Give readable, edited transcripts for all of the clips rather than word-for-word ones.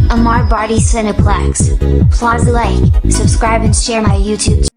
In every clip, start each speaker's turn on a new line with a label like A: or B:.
A: Amar Barty Cineplex. Plaza Like, subscribe and share my YouTube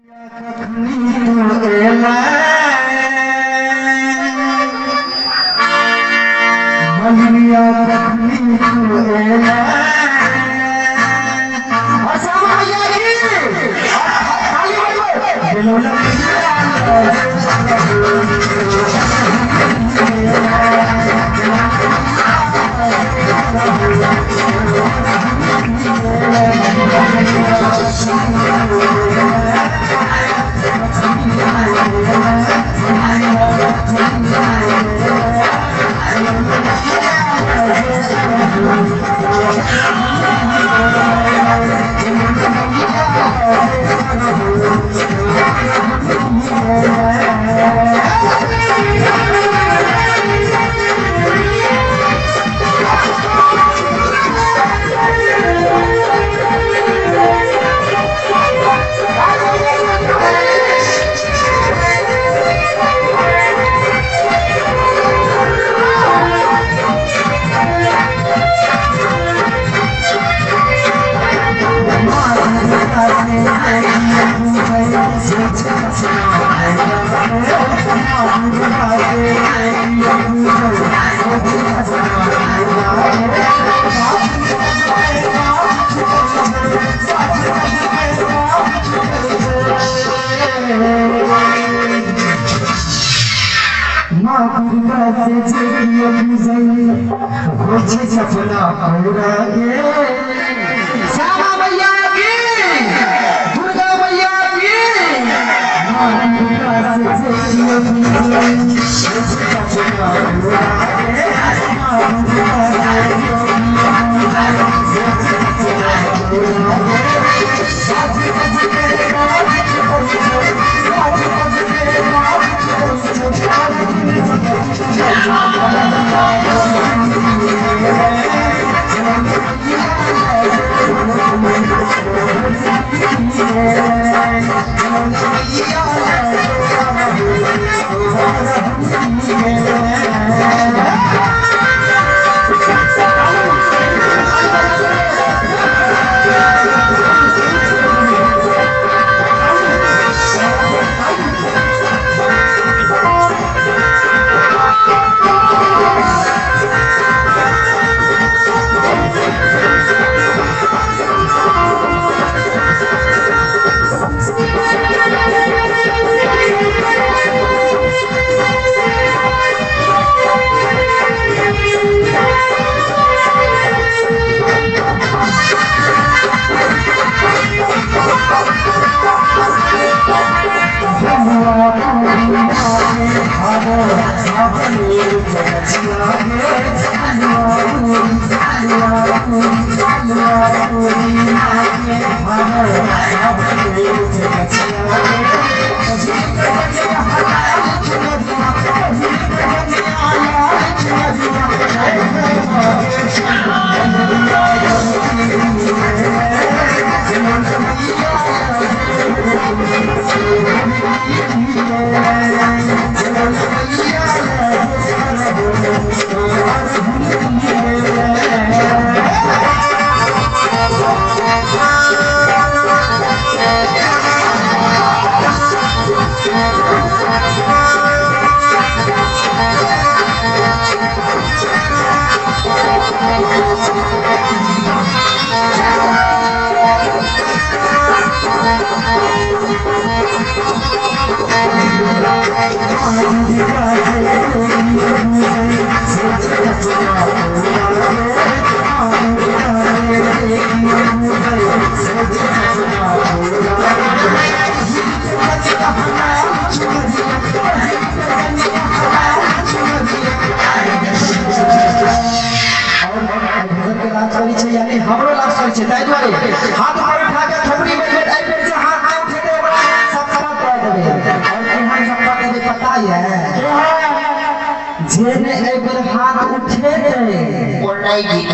B: जेने एक बार हाथ उठे थे
C: और नहीं गीत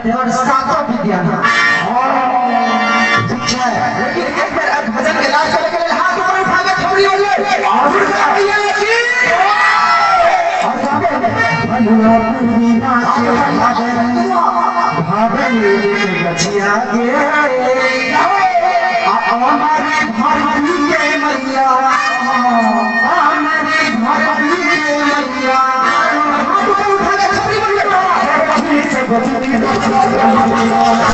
B: तेरा सातों विज्ञान ठीक है लेकिन एक बार भजन के लास्ट में के हाथ ऊपर उठा के थोड़ी बोलिए और जाके भैया की और जाके भैया पूरी नाच
C: ভাবে গছিয়া গে আমারে ঘর দিয়ে মাইয়া আমারে ঘর দিয়ে মাইয়া
B: हाथ ऊपर उठा के छपरी बोलिए
C: Hãy subscribe cho kênh Ghiền Mì Gõ để không bỏ lỡ